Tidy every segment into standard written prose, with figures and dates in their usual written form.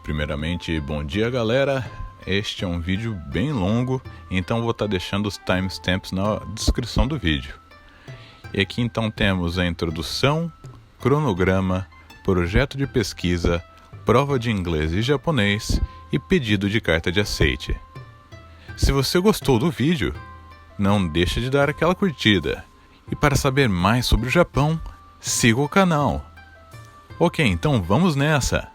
Primeiramente, bom dia galera, este é um vídeo bem longo, então vou estar deixando os timestamps na descrição do vídeo. E aqui então temos a introdução, cronograma, projeto de pesquisa, prova de inglês e japonês e pedido de carta de aceite. Se você gostou do vídeo, não deixe de dar aquela curtida. E para saber mais sobre o Japão, siga o canal. Ok, então vamos nessa!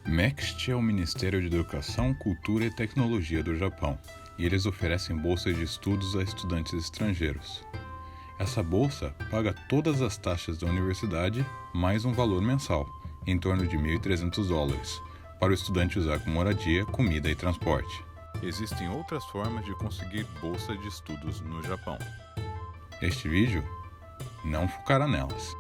MEXT é o Ministério de Educação, Cultura e Tecnologia do Japão, e eles oferecem bolsas de estudos a estudantes estrangeiros. Essa bolsa paga todas as taxas da universidade, mais um valor mensal, em torno de $1.300, para o estudante usar com moradia, comida e transporte. Existem outras formas de conseguir bolsa de estudos no Japão. Este vídeo não focará nelas.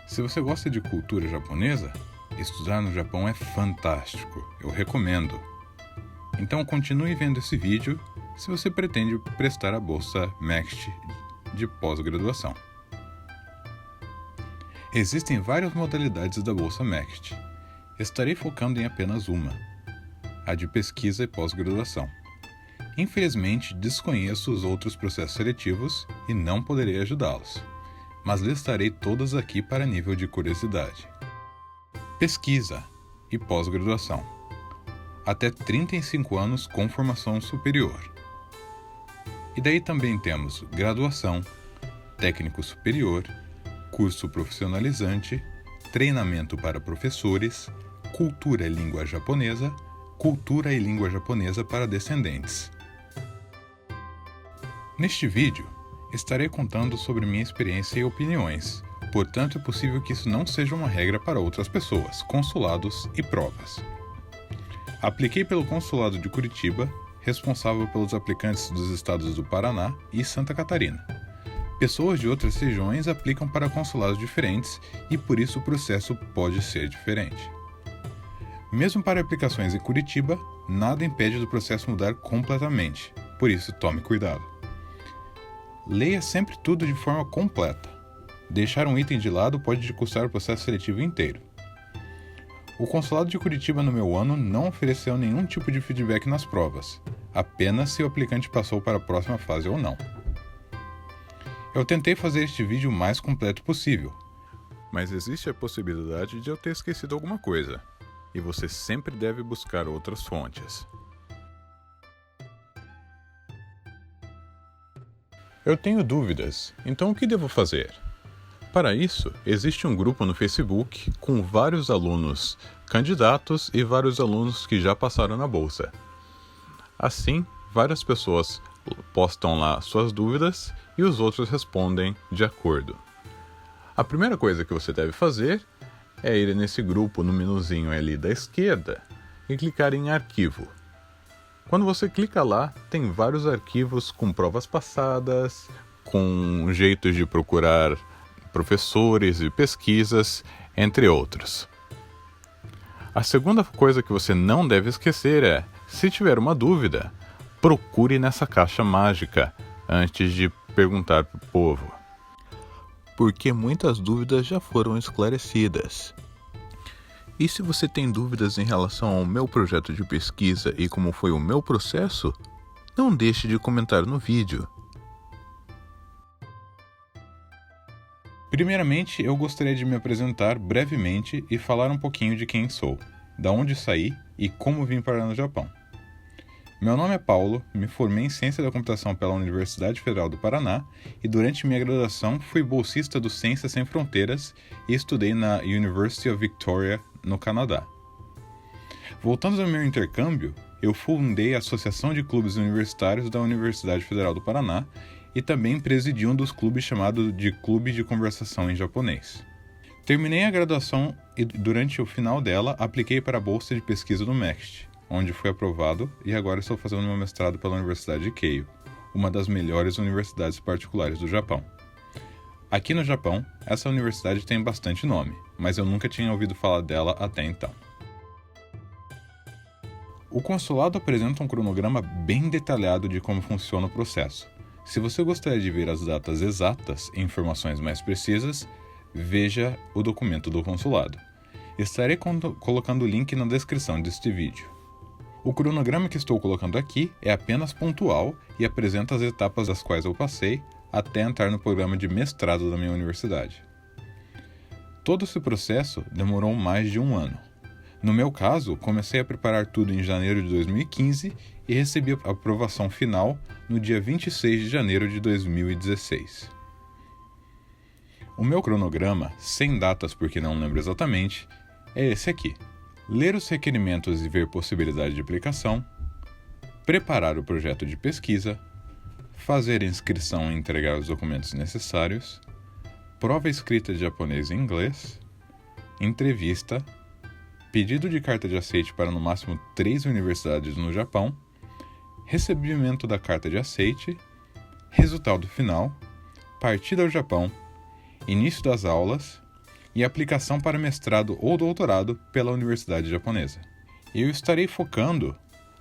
Se você gosta de cultura japonesa, estudar no Japão é fantástico, eu recomendo. Então continue vendo esse vídeo se você pretende prestar a bolsa MEXT de pós-graduação. Existem várias modalidades da bolsa MEXT. Estarei focando em apenas uma, a de pesquisa e pós-graduação. Infelizmente, desconheço os outros processos seletivos e não poderei ajudá-los, mas listarei todas aqui para nível de curiosidade. Pesquisa e pós-graduação. Até 35 anos com formação superior. E daí também temos graduação, técnico superior, curso profissionalizante, treinamento para professores, cultura e língua japonesa para descendentes. Neste vídeo, estarei contando sobre minha experiência e opiniões, portanto é possível que isso não seja uma regra para outras pessoas, consulados e provas. Apliquei pelo Consulado de Curitiba, responsável pelos aplicantes dos estados do Paraná e Santa Catarina. Pessoas de outras regiões aplicam para consulados diferentes e por isso o processo pode ser diferente. Mesmo para aplicações em Curitiba, nada impede do processo mudar completamente, por isso tome cuidado. Leia sempre tudo de forma completa. Deixar um item de lado pode te custar o processo seletivo inteiro. O Consulado de Curitiba no meu ano não ofereceu nenhum tipo de feedback nas provas, apenas se o aplicante passou para a próxima fase ou não. Eu tentei fazer este vídeo o mais completo possível, mas existe a possibilidade de eu ter esquecido alguma coisa, e você sempre deve buscar outras fontes. Eu tenho dúvidas, então o que devo fazer? Para isso, existe um grupo no Facebook com vários alunos candidatos e vários alunos que já passaram na bolsa. Assim, várias pessoas postam lá suas dúvidas e os outros respondem de acordo. A primeira coisa que você deve fazer é ir nesse grupo no menuzinho ali da esquerda e clicar em arquivo. Quando você clica lá, tem vários arquivos com provas passadas, com jeitos de procurar professores e pesquisas, entre outros. A segunda coisa que você não deve esquecer é, se tiver uma dúvida, procure nessa caixa mágica antes de perguntar para o povo, porque muitas dúvidas já foram esclarecidas. E se você tem dúvidas em relação ao meu projeto de pesquisa e como foi o meu processo, não deixe de comentar no vídeo. Primeiramente, eu gostaria de me apresentar brevemente e falar um pouquinho de quem sou, da onde saí e como vim parar no Japão. Meu nome é Paulo, me formei em Ciência da Computação pela Universidade Federal do Paraná e durante minha graduação fui bolsista do Ciências Sem Fronteiras e estudei na University of Victoria, no Canadá. Voltando ao meu intercâmbio, eu fundei a Associação de Clubes Universitários da Universidade Federal do Paraná e também presidi um dos clubes chamado de Clube de Conversação em Japonês. Terminei a graduação e durante o final dela apliquei para a bolsa de pesquisa do MEXT, onde fui aprovado e agora estou fazendo meu mestrado pela Universidade de Keio, uma das melhores universidades particulares do Japão. Aqui no Japão, essa universidade tem bastante nome, mas eu nunca tinha ouvido falar dela até então. O consulado apresenta um cronograma bem detalhado de como funciona o processo. Se você gostaria de ver as datas exatas e informações mais precisas, veja o documento do consulado. Estarei colocando o link na descrição deste vídeo. O cronograma que estou colocando aqui é apenas pontual e apresenta as etapas das quais eu passei até entrar no programa de mestrado da minha universidade. Todo esse processo demorou mais de um ano. No meu caso, comecei a preparar tudo em janeiro de 2015 e recebi a aprovação final no dia 26 de janeiro de 2016. O meu cronograma, sem datas porque não lembro exatamente, é esse aqui: ler os requerimentos e ver possibilidade de aplicação, preparar o projeto de pesquisa, fazer a inscrição e entregar os documentos necessários, prova escrita de japonês e inglês, entrevista, pedido de carta de aceite para no máximo 3 universidades no Japão, recebimento da carta de aceite, resultado final, partida ao Japão, início das aulas e aplicação para mestrado ou doutorado pela universidade japonesa. Eu estarei focando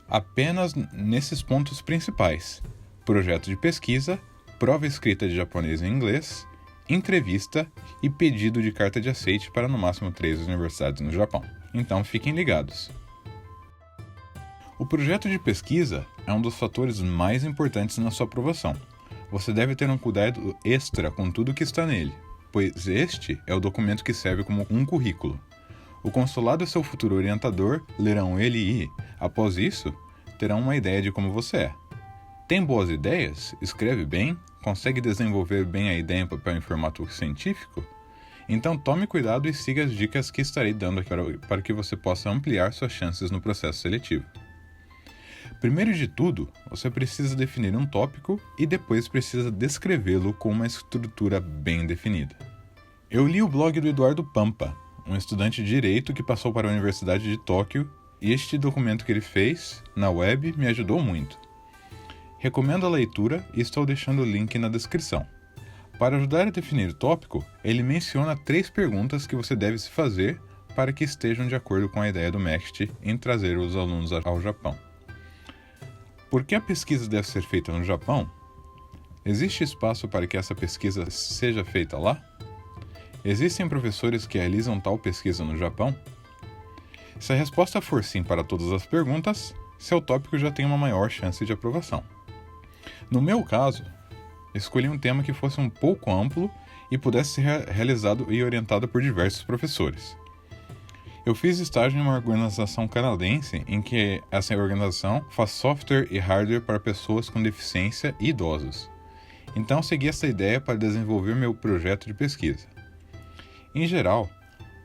apenas nesses pontos principais: projeto de pesquisa, prova escrita de japonês e inglês, entrevista e pedido de carta de aceite para no máximo 3 universidades no Japão. Então fiquem ligados. O projeto de pesquisa é um dos fatores mais importantes na sua aprovação. Você deve ter um cuidado extra com tudo que está nele, pois este é o documento que serve como um currículo. O consulado e seu futuro orientador lerão ele e, após isso, terão uma ideia de como você é. Tem boas ideias? Escreve bem? Consegue desenvolver bem a ideia em papel em formato científico? Então tome cuidado e siga as dicas que estarei dando aqui para que você possa ampliar suas chances no processo seletivo. Primeiro de tudo, você precisa definir um tópico e depois precisa descrevê-lo com uma estrutura bem definida. Eu li o blog do Eduardo Pampa, um estudante de Direito que passou para a Universidade de Tóquio, e este documento que ele fez na web me ajudou muito. Recomendo a leitura e estou deixando o link na descrição. Para ajudar a definir o tópico, ele menciona 3 perguntas que você deve se fazer para que estejam de acordo com a ideia do MEXT em trazer os alunos ao Japão. Por que a pesquisa deve ser feita no Japão? Existe espaço para que essa pesquisa seja feita lá? Existem professores que realizam tal pesquisa no Japão? Se a resposta for sim para todas as perguntas, seu tópico já tem uma maior chance de aprovação. No meu caso, escolhi um tema que fosse um pouco amplo e pudesse ser realizado e orientado por diversos professores. Eu fiz estágio em uma organização canadense em que essa organização faz software e hardware para pessoas com deficiência e idosos. Então segui essa ideia para desenvolver meu projeto de pesquisa. Em geral,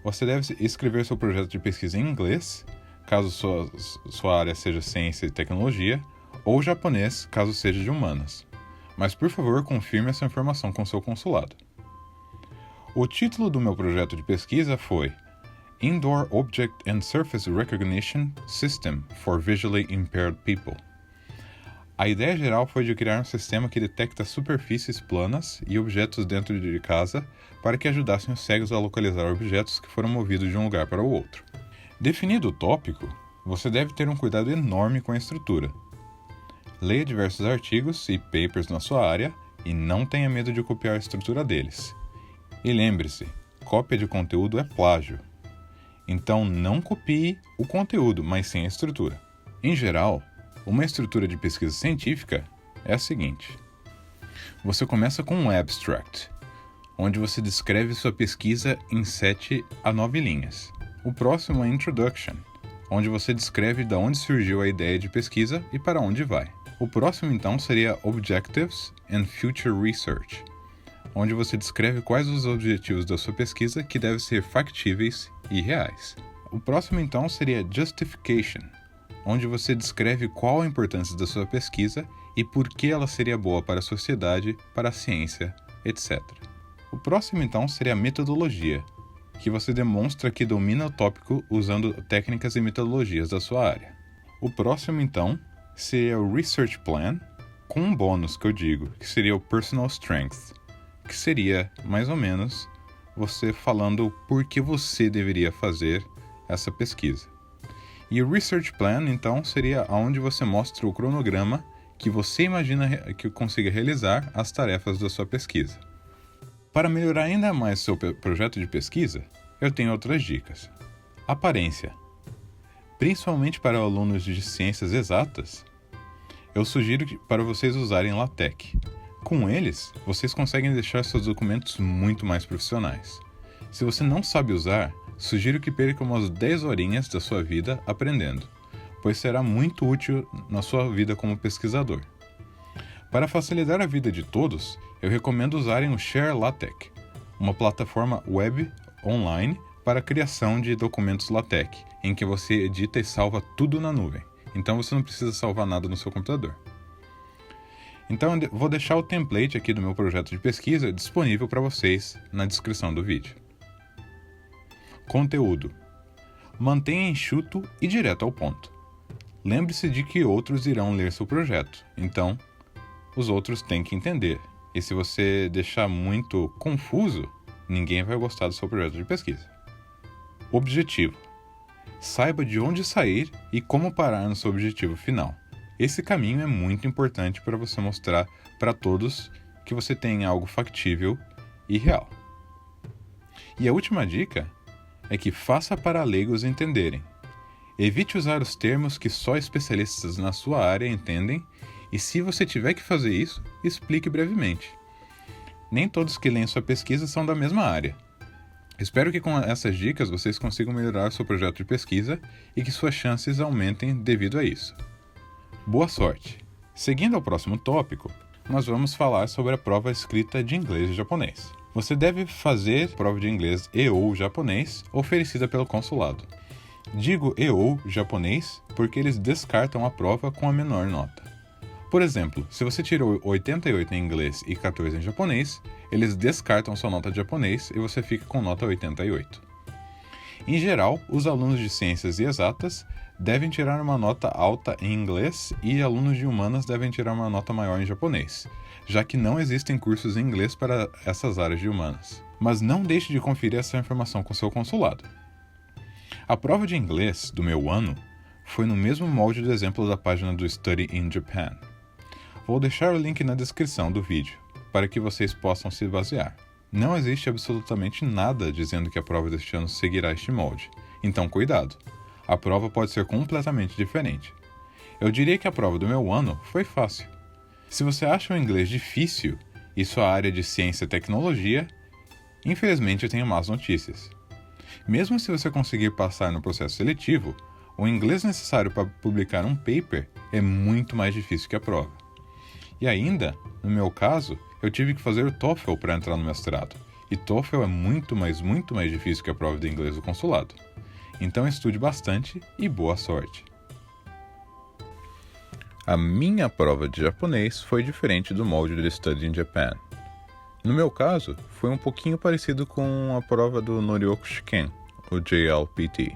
você deve escrever seu projeto de pesquisa em inglês, caso sua área seja ciência e tecnologia, ou japonês, caso seja de humanas. Mas por favor, confirme essa informação com seu consulado. O título do meu projeto de pesquisa foi Indoor Object and Surface Recognition System for Visually Impaired People. A ideia geral foi de criar um sistema que detecta superfícies planas e objetos dentro de casa para que ajudassem os cegos a localizar objetos que foram movidos de um lugar para o outro. Definido o tópico, você deve ter um cuidado enorme com a estrutura. Leia diversos artigos e papers na sua área e não tenha medo de copiar a estrutura deles. E lembre-se, cópia de conteúdo é plágio. Então não copie o conteúdo, mas sim a estrutura. Em geral, uma estrutura de pesquisa científica é a seguinte: você começa com um abstract, onde você descreve sua pesquisa em 7 a 9 linhas. O próximo é Introduction, onde você descreve de onde surgiu a ideia de pesquisa e para onde vai. O próximo, então, seria Objectives and Future Research, onde você descreve quais os objetivos da sua pesquisa que devem ser factíveis e reais. O próximo, então, seria Justification, onde você descreve qual a importância da sua pesquisa e por que ela seria boa para a sociedade, para a ciência, etc. O próximo, então, seria Metodologia, que você demonstra que domina o tópico usando técnicas e metodologias da sua área. O próximo, então, seria o Research Plan, com um bônus que eu digo, que seria o Personal Strength, que seria, mais ou menos, você falando por que você deveria fazer essa pesquisa. E o Research Plan, então, seria onde você mostra o cronograma que você imagina que consiga realizar as tarefas da sua pesquisa. Para melhorar ainda mais seu projeto de pesquisa, eu tenho outras dicas. Aparência. Principalmente para alunos de ciências exatas, eu sugiro para vocês usarem LaTeX. Com eles, vocês conseguem deixar seus documentos muito mais profissionais. Se você não sabe usar, sugiro que perca umas 10 horinhas da sua vida aprendendo, pois será muito útil na sua vida como pesquisador. Para facilitar a vida de todos, eu recomendo usarem o Share LaTeX, uma plataforma web online para a criação de documentos LaTeX, em que você edita e salva tudo na nuvem. Então você não precisa salvar nada no seu computador. Então eu vou deixar o template aqui do meu projeto de pesquisa disponível para vocês na descrição do vídeo. Conteúdo. Mantenha enxuto e direto ao ponto. Lembre-se de que outros irão ler seu projeto, então os outros têm que entender. E se você deixar muito confuso, ninguém vai gostar do seu projeto de pesquisa. Objetivo. Saiba de onde sair e como parar no seu objetivo final. Esse caminho é muito importante para você mostrar para todos que você tem algo factível e real. E a última dica é que faça para leigos entenderem. Evite usar os termos que só especialistas na sua área entendem e, se você tiver que fazer isso, explique brevemente. Nem todos que leem sua pesquisa são da mesma área. Espero que com essas dicas vocês consigam melhorar seu projeto de pesquisa e que suas chances aumentem devido a isso. Boa sorte! Seguindo ao próximo tópico, nós vamos falar sobre a prova escrita de inglês e japonês. Você deve fazer prova de inglês e/ou japonês oferecida pelo consulado. Digo e/ou japonês porque eles descartam a prova com a menor nota. Por exemplo, se você tirou 88 em inglês e 14 em japonês, eles descartam sua nota de japonês e você fica com nota 88. Em geral, os alunos de ciências e exatas devem tirar uma nota alta em inglês e alunos de humanas devem tirar uma nota maior em japonês, já que não existem cursos em inglês para essas áreas de humanas. Mas não deixe de conferir essa informação com seu consulado. A prova de inglês do meu ano foi no mesmo molde do exemplo da página do Study in Japan. Vou deixar o link na descrição do vídeo, para que vocês possam se basear. Não existe absolutamente nada dizendo que a prova deste ano seguirá este molde, então cuidado, a prova pode ser completamente diferente. Eu diria que a prova do meu ano foi fácil. Se você acha o inglês difícil e sua área de ciência e tecnologia, infelizmente eu tenho más notícias. Mesmo se você conseguir passar no processo seletivo, o inglês necessário para publicar um paper é muito mais difícil que a prova. E ainda, no meu caso, eu tive que fazer o TOEFL para entrar no mestrado. E TOEFL é muito mais difícil que a prova de inglês do consulado. Então estude bastante e boa sorte. A minha prova de japonês foi diferente do molde do Study in Japan. No meu caso, foi um pouquinho parecido com a prova do Noryoku Shiken, o JLPT.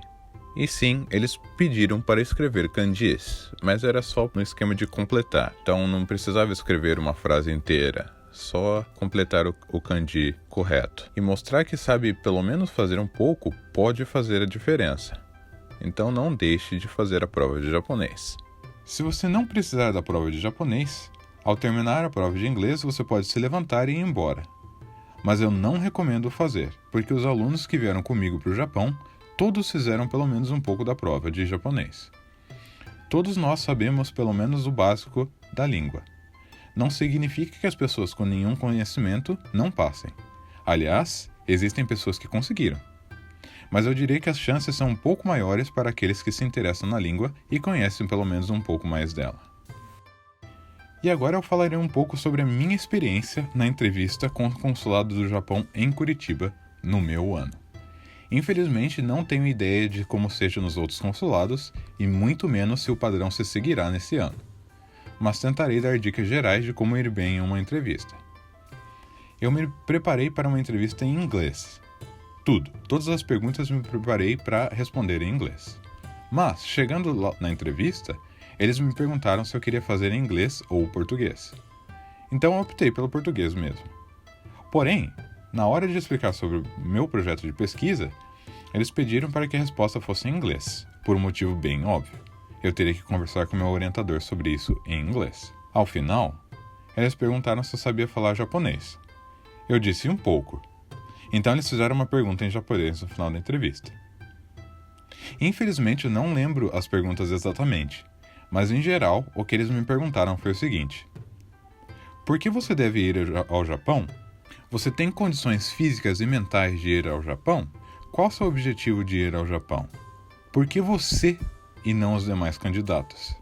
E sim, eles pediram para escrever kanjis, mas era só no esquema de completar. Então não precisava escrever uma frase inteira, só completar o kanji correto. E mostrar que sabe pelo menos fazer um pouco pode fazer a diferença. Então não deixe de fazer a prova de japonês. Se você não precisar da prova de japonês, ao terminar a prova de inglês você pode se levantar e ir embora. Mas eu não recomendo fazer, porque os alunos que vieram comigo para o Japão todos fizeram pelo menos um pouco da prova de japonês. Todos nós sabemos pelo menos o básico da língua. Não significa que as pessoas com nenhum conhecimento não passem. Aliás, existem pessoas que conseguiram. Mas eu diria que as chances são um pouco maiores para aqueles que se interessam na língua e conhecem pelo menos um pouco mais dela. E agora eu falarei um pouco sobre a minha experiência na entrevista com o consulado do Japão em Curitiba no meu ano. Infelizmente, não tenho ideia de como seja nos outros consulados e muito menos se o padrão se seguirá nesse ano. Mas tentarei dar dicas gerais de como ir bem em uma entrevista. Eu me preparei para uma entrevista em inglês. Todas as perguntas me preparei para responder em inglês. Mas, chegando lá na entrevista, eles me perguntaram se eu queria fazer em inglês ou português. Então eu optei pelo português mesmo. Porém, na hora de explicar sobre o meu projeto de pesquisa, eles pediram para que a resposta fosse em inglês, por um motivo bem óbvio. Eu teria que conversar com meu orientador sobre isso em inglês. Ao final, eles perguntaram se eu sabia falar japonês. Eu disse um pouco. Então eles fizeram uma pergunta em japonês no final da entrevista. Infelizmente eu não lembro as perguntas exatamente, mas em geral o que eles me perguntaram foi o seguinte: por que você deve ir ao Japão? Você tem condições físicas e mentais de ir ao Japão? Qual o seu objetivo de ir ao Japão? Por que você e não os demais candidatos?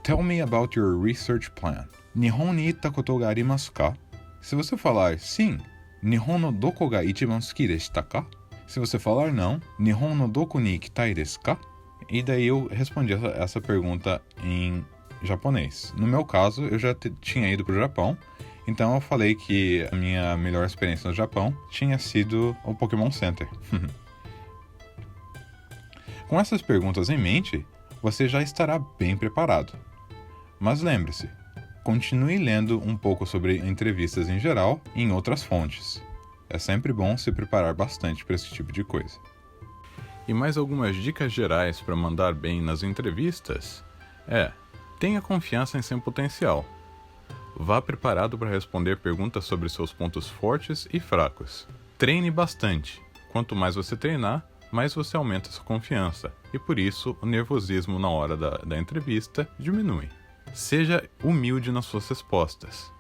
Tell me about your research plan. Nihon ni itta koto ga arimasu ka? Se você falar sim, Nihon no doko ga ichiban suki deshita ka? Se você falar não, Nihon no doko ni ikitai desu ka? E daí eu respondi essa pergunta em japonês. No meu caso, eu já tinha ido para o Japão, então eu falei que a minha melhor experiência no Japão tinha sido o Pokémon Center. Com essas perguntas em mente, você já estará bem preparado. Mas lembre-se, continue lendo um pouco sobre entrevistas em geral e em outras fontes. É sempre bom se preparar bastante para esse tipo de coisa. E mais algumas dicas gerais para mandar bem nas entrevistas tenha confiança em seu potencial. Vá preparado para responder perguntas sobre seus pontos fortes e fracos. Treine bastante. Quanto mais você treinar, mais você aumenta sua confiança, e por isso o nervosismo na hora da entrevista diminui. Seja humilde nas suas respostas.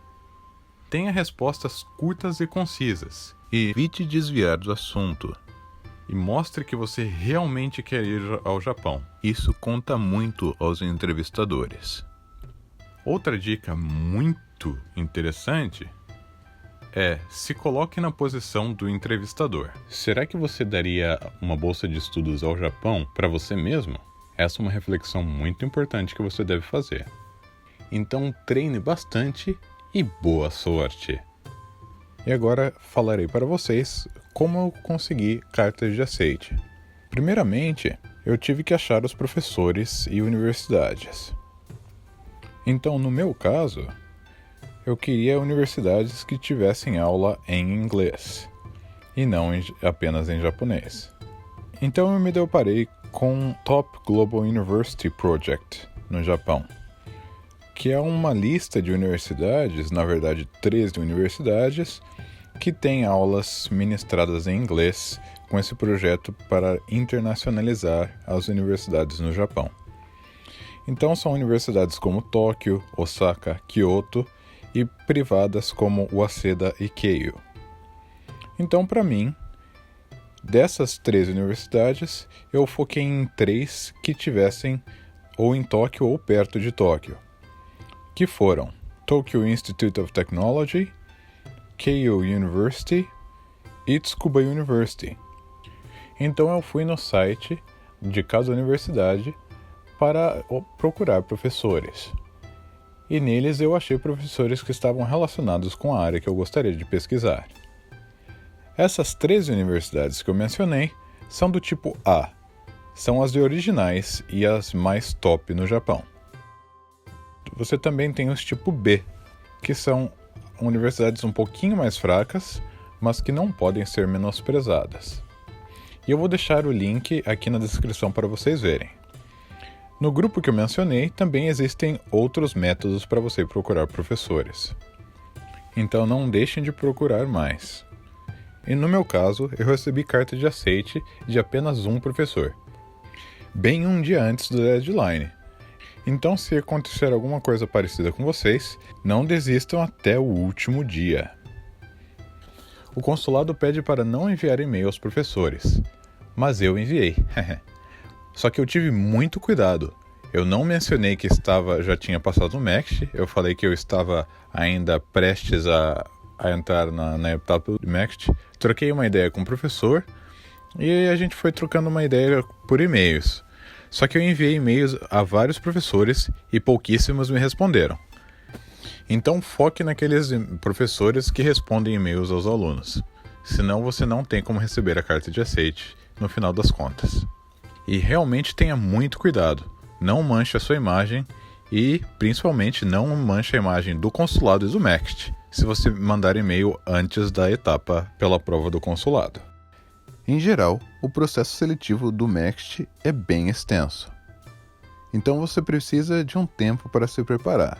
Tenha respostas curtas e concisas, e evite desviar do assunto. E mostre que você realmente quer ir ao Japão. Isso conta muito aos entrevistadores. Outra dica muito interessante se coloque na posição do entrevistador. Será que você daria uma bolsa de estudos ao Japão para você mesmo? Essa é uma reflexão muito importante que você deve fazer. Então treine bastante e boa sorte! E agora falarei para vocês como eu consegui cartas de aceite. Primeiramente, eu tive que achar os professores e universidades. Então, no meu caso, eu queria universidades que tivessem aula em inglês e não apenas em japonês. Então eu me deparei com o Top Global University Project no Japão, que é uma lista de universidades, na verdade 13 universidades, que tem aulas ministradas em inglês com esse projeto para internacionalizar as universidades no Japão. Então são universidades como Tóquio, Osaka, Kyoto e privadas como Waseda e Keio. Então, para mim, dessas 13 universidades, eu foquei em 3 que tivessem ou em Tóquio ou perto de Tóquio, que foram Tokyo Institute of Technology, Keio University e Tsukuba University. Então eu fui no site de cada universidade para procurar professores. E neles eu achei professores que estavam relacionados com a área que eu gostaria de pesquisar. Essas 13 universidades que eu mencionei são do tipo A, são as de originais e as mais top no Japão. Você também tem os tipo B, que são universidades um pouquinho mais fracas, mas que não podem ser menosprezadas. E eu vou deixar o link aqui na descrição para vocês verem. No grupo que eu mencionei, também existem outros métodos para você procurar professores. Então não deixem de procurar mais. E no meu caso, eu recebi carta de aceite de apenas um professor, bem um dia antes do deadline. Então, se acontecer alguma coisa parecida com vocês, não desistam até o último dia. O consulado pede para não enviar e-mail aos professores, mas eu enviei. Só que eu tive muito cuidado. Eu não mencionei que já tinha passado no MEXT, eu falei que eu estava ainda prestes a entrar na etapa do MEXT. Troquei uma ideia com o professor e a gente foi trocando uma ideia por e-mails. Só que eu enviei e-mails a vários professores e pouquíssimos me responderam. Então foque naqueles professores que respondem e-mails aos alunos. Senão você não tem como receber a carta de aceite no final das contas. E realmente tenha muito cuidado. Não manche a sua imagem e, principalmente, não manche a imagem do consulado e do MEXT se você mandar e-mail antes da etapa pela prova do consulado. Em geral, o processo seletivo do MEXT é bem extenso. Então você precisa de um tempo para se preparar,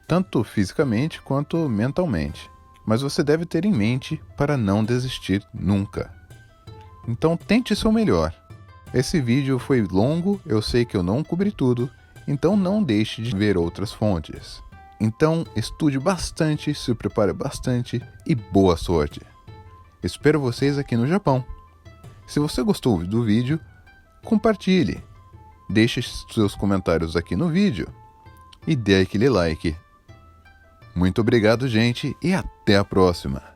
tanto fisicamente quanto mentalmente. mas você deve ter em mente para não desistir nunca. Então tente seu melhor. Esse vídeo foi longo, eu sei que eu não cobri tudo, então não deixe de ver outras fontes. Então estude bastante, se prepare bastante e boa sorte. Espero vocês aqui no Japão. Se você gostou do vídeo, compartilhe, deixe seus comentários aqui no vídeo e dê aquele like. Muito obrigado, gente, e até a próxima!